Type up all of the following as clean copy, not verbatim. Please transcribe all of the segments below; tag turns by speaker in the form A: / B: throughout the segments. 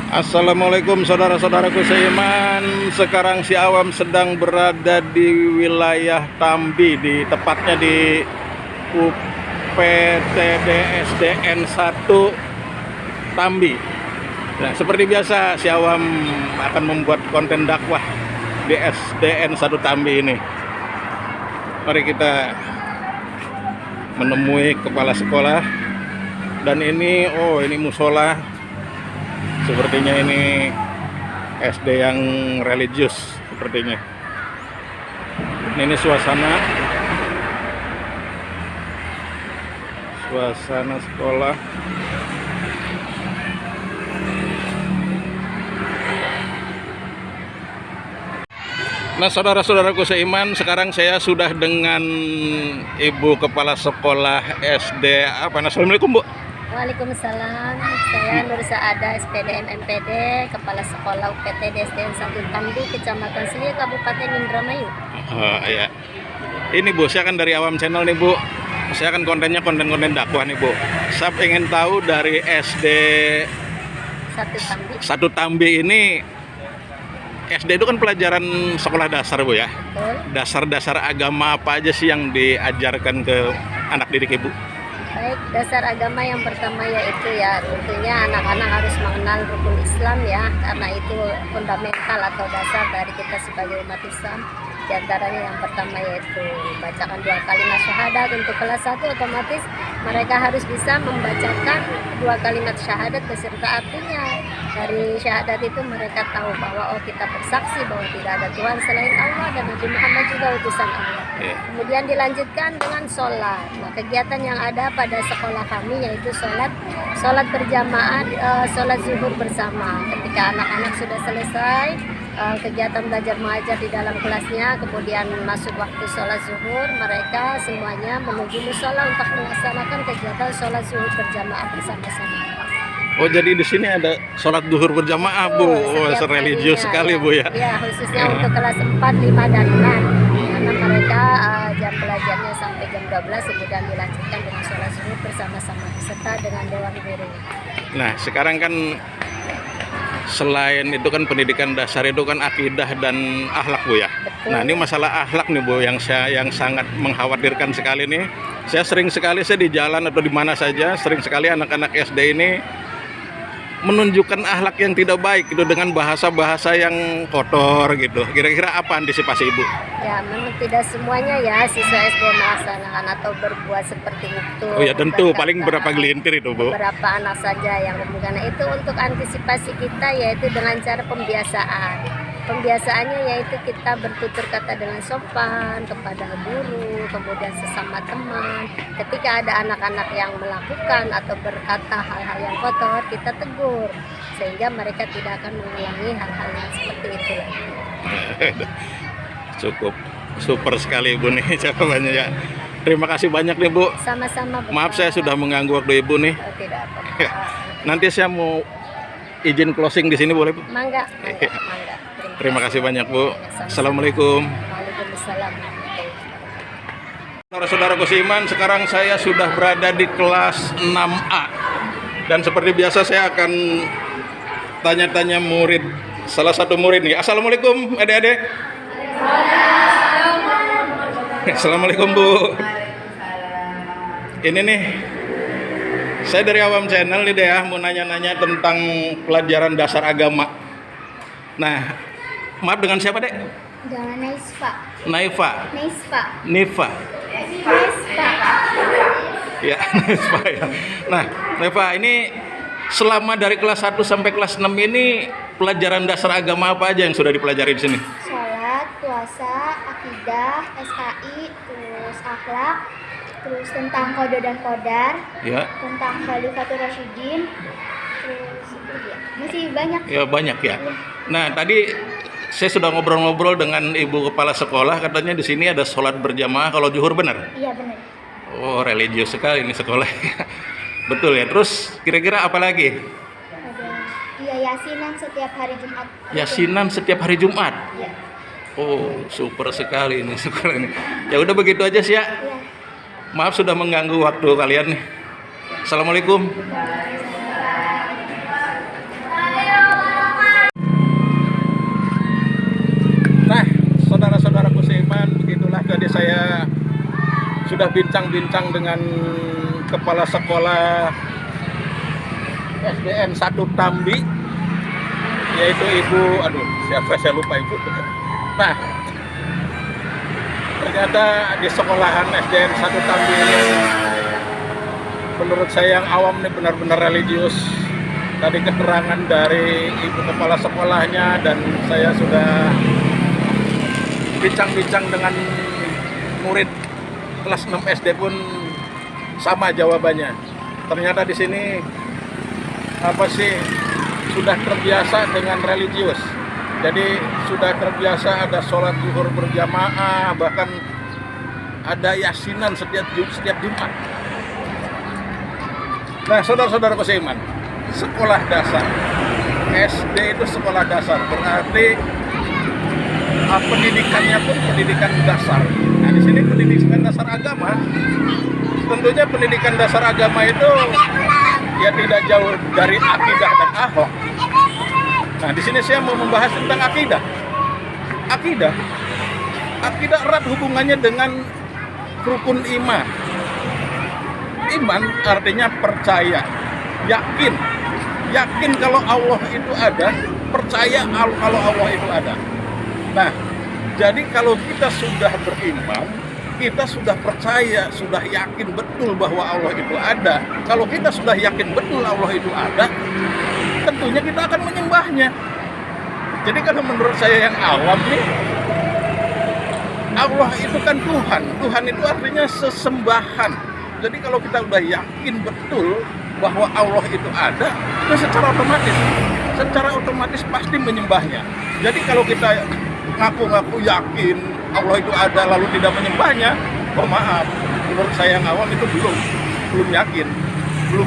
A: Assalamualaikum saudara-saudaraku seiman. Sekarang si Awam sedang berada di wilayah Tambi, tepatnya di UPTD SDN 1 Tambi. Nah, seperti biasa si Awam akan membuat konten dakwah di SDN 1 Tambi ini. Mari kita menemui kepala sekolah. Dan ini musola. Sepertinya ini SD yang religius sepertinya. Ini suasana sekolah. Nah, saudara-saudaraku seiman, sekarang saya sudah dengan Ibu Kepala Sekolah SD Assalamualaikum, Bu.
B: Waalaikumsalam. Saya Nur Saada, SPDM MPD, Kepala Sekolah UPTD SDN 1 Tambi, Kecamatan Selia, Kabupaten Indramayu.
A: Oh iya. Ini Bu, saya kan dari Awam Channel nih, Bu. Saya kan kontennya konten dakwah nih, Bu. Saya ingin tahu dari SD 1 Tambi ini, SD itu kan pelajaran sekolah dasar, Bu ya.
B: Betul.
A: Dasar-dasar agama apa aja sih yang diajarkan ke anak didik Ibu?
B: Baik, dasar agama yang pertama yaitu tentunya anak-anak harus mengenal rukun Islam ya, karena itu fundamental atau dasar dari kita sebagai umat Islam. Di antaranya yang pertama yaitu membacakan 2 kalimat syahadat. Untuk kelas 1 otomatis mereka harus bisa membacakan 2 kalimat syahadat beserta artinya. Dari syahadat itu mereka tahu bahwa kita bersaksi bahwa tidak ada Tuhan selain Allah dan Nabi Muhammad juga utusan Allah. Kemudian dilanjutkan dengan sholat. Nah, kegiatan yang ada pada sekolah kami yaitu sholat berjamaah, sholat zuhur bersama. Ketika anak-anak sudah selesai kegiatan belajar mengajar di dalam kelasnya, kemudian masuk waktu sholat zuhur, mereka semuanya menuju musola untuk melaksanakan kegiatan sholat zuhur berjamaah bersama-sama.
A: Oh, jadi di sini ada sholat zuhur berjamaah, Bu. Religius sekali, Bu ya.
B: Ya, khususnya untuk kelas 4, 5, dan 6. Karena mereka jam belajarnya sampai jam 12, kemudian dilanjutkan dengan sholat zuhur bersama-sama beserta dengan dewan guru. Nah,
A: sekarang kan selain itu kan pendidikan dasar itu kan akidah dan akhlak, Bu ya.
B: Betul.
A: Nah, ini masalah akhlak nih, Bu, yang sangat mengkhawatirkan sekali nih. Saya sering sekali di jalan atau di mana saja, sering sekali anak-anak SD ini menunjukkan akhlak yang tidak baik gitu dengan bahasa-bahasa yang kotor gitu. Kira-kira apa antisipasi Ibu?
B: Ya, memang tidak semuanya ya siswa SD melaksanakan atau berbuat seperti itu.
A: Oh ya, tentu paling berapa gelintir itu, Bu.
B: Beberapa anak saja yang melakukan itu. Untuk antisipasi kita yaitu dengan cara pembiasaan. Pembiasaannya yaitu kita bertutur kata dengan sopan kepada guru, kemudian sesama teman. Ketika ada anak-anak yang melakukan atau berkata hal-hal yang kotor, kita tegur sehingga mereka tidak akan mengulangi hal-hal yang seperti itu lagi.
A: Cukup super sekali Ibu nih jawabannya ya. Terima kasih banyak nih, Bu.
B: Sama-sama, Bu.
A: Maaf saya sudah mengganggu waktu Ibu nih.
B: Oh, tidak apa-apa.
A: Nanti saya mau izin closing di sini, boleh, Bu?
B: Mangga.
A: Terima kasih banyak, Bu. Assalamualaikum.
B: Waalaikumsalam.
A: Saudara-saudaraku seiman, sekarang saya sudah berada di kelas 6A. Dan seperti biasa saya akan tanya-tanya murid, salah satu murid nih. Assalamualaikum, adik-adik. Assalamualaikum, Bu. Ini nih, saya dari Awam Channel nih deh ya, mau nanya-nanya tentang pelajaran dasar agama. Nah, maaf, dengan siapa, Dek?
B: Dengan Naisfa.
A: Naifa.
B: Naisfa.
A: Nifa.
B: Naisfa.
A: Ya, Naisfa ya. Nah, Naifa, ini selama dari kelas 1 sampai kelas 6 ini pelajaran dasar agama apa aja yang sudah dipelajari di sini?
C: Sholat, puasa, akidah, SKI, terus akhlak, terus tentang kode dan kodar,
A: Ya.
C: tentang Khalifatul Rasyidin, terus masih banyak.
A: Ya, banyak ya. Nah, tadi saya sudah ngobrol-ngobrol dengan Ibu Kepala Sekolah, katanya di sini ada sholat berjamaah kalau zuhur, benar?
C: Iya benar.
A: Oh, religius sekali ini sekolah. Betul ya. Terus kira-kira apa lagi?
C: Ada yasinan setiap hari Jumat.
A: Yasinan setiap hari Jumat.
C: Iya.
A: Oh, super sekali ini sekolah ini. Ya udah begitu aja sih ya.
C: Iya.
A: Maaf sudah mengganggu waktu kalian nih. Assalamualaikum. berbincang-bincang dengan kepala sekolah SDN 1 Tambi, yaitu Ibu, siapa saya lupa Ibu. Nah, ternyata di sekolahan SDN 1 Tambi ini, menurut saya yang awam ini benar-benar religius. Tadi keterangan dari Ibu kepala sekolahnya, dan saya sudah bincang-bincang dengan murid kelas 6 SD pun sama jawabannya. Ternyata di sini sudah terbiasa dengan religius. Jadi sudah terbiasa ada sholat zuhur berjamaah, bahkan ada yasinan setiap Jumat. Nah, saudara-saudara seiman, sekolah dasar SD itu sekolah dasar, berarti pendidikannya pun pendidikan dasar. Nah, di sini pendidikan dasar agama. Tentunya pendidikan dasar agama itu ya tidak jauh dari akidah dan akhlak. Nah, di sini saya mau membahas tentang akidah. Akidah erat hubungannya dengan rukun iman. Iman artinya percaya, yakin kalau Allah itu ada, percaya kalau Allah itu ada. Nah, jadi kalau kita sudah beriman, kita sudah percaya, sudah yakin betul bahwa Allah itu ada. Kalau kita sudah yakin betul Allah itu ada, tentunya kita akan menyembahnya. Jadi kalau menurut saya yang awam nih, Allah itu kan Tuhan. Tuhan itu artinya sesembahan. Jadi kalau kita udah yakin betul bahwa Allah itu ada, itu secara otomatis pasti menyembahnya. Jadi kalau kita ngaku-ngaku yakin Allah itu ada lalu tidak menyembahnya, maaf, menurut saya yang awam itu belum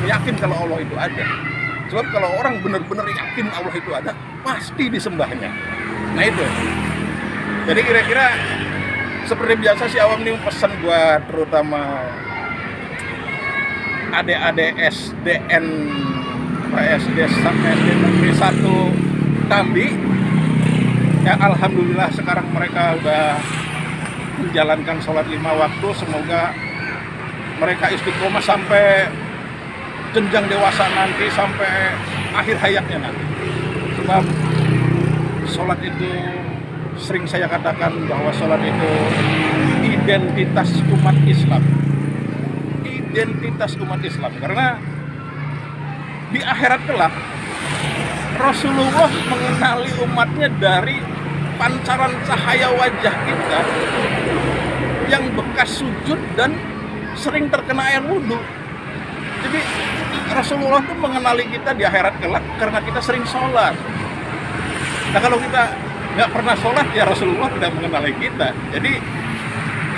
A: yakin kalau Allah itu ada. Sebab kalau orang benar-benar yakin Allah itu ada, pasti disembahnya. Nah itu. Jadi kira-kira seperti biasa si awam ini pesan buat terutama adik-adik SDN SD Negeri 1 Tambi. Ya, alhamdulillah sekarang mereka udah menjalankan sholat 5 waktu. Semoga mereka istiqomah sampai jenjang dewasa nanti, sampai akhir hayatnya nanti. Sebab sholat itu sering saya katakan bahwa sholat itu identitas umat Islam. Identitas umat Islam, karena di akhirat kelak Rasulullah mengenali umatnya dari pancaran cahaya wajah kita yang bekas sujud dan sering terkena air wudhu. Jadi Rasulullah itu mengenali kita di akhirat kelak karena kita sering sholat. Nah, kalau kita nggak pernah sholat, ya Rasulullah tidak mengenali kita. Jadi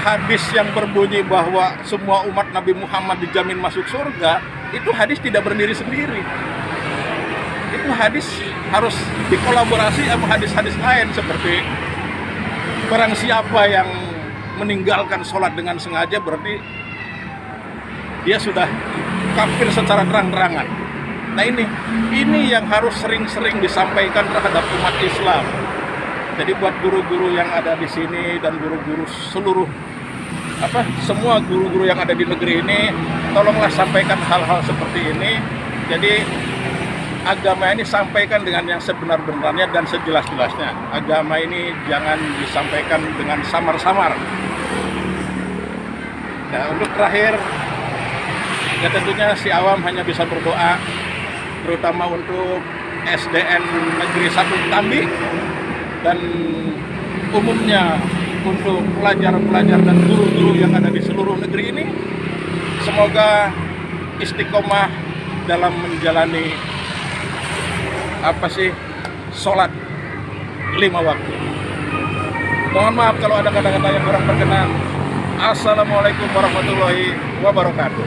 A: hadis yang berbunyi bahwa semua umat Nabi Muhammad dijamin masuk surga, itu hadis tidak berdiri sendiri. Itu hadis harus dikolaborasi sama hadis-hadis lain, seperti barang siapa yang meninggalkan sholat dengan sengaja berarti dia sudah kafir secara terang-terangan. Nah ini yang harus sering-sering disampaikan terhadap umat Islam. Jadi buat guru-guru yang ada di sini dan guru-guru semua guru-guru yang ada di negeri ini, tolonglah sampaikan hal-hal seperti ini. Jadi agama ini sampaikan dengan yang sebenar-benarnya dan sejelas-jelasnya. Agama ini jangan disampaikan dengan samar-samar. Nah, untuk terakhir, ya tentunya si awam hanya bisa berdoa, terutama untuk SDN Negeri 1 Tambi dan umumnya untuk pelajar-pelajar dan guru-guru yang ada di seluruh negeri ini. Semoga istiqomah dalam menjalani sholat 5 waktu. Mohon maaf kalau ada kata-kata yang kurang berkenan. Assalamualaikum warahmatullahi wabarakatuh.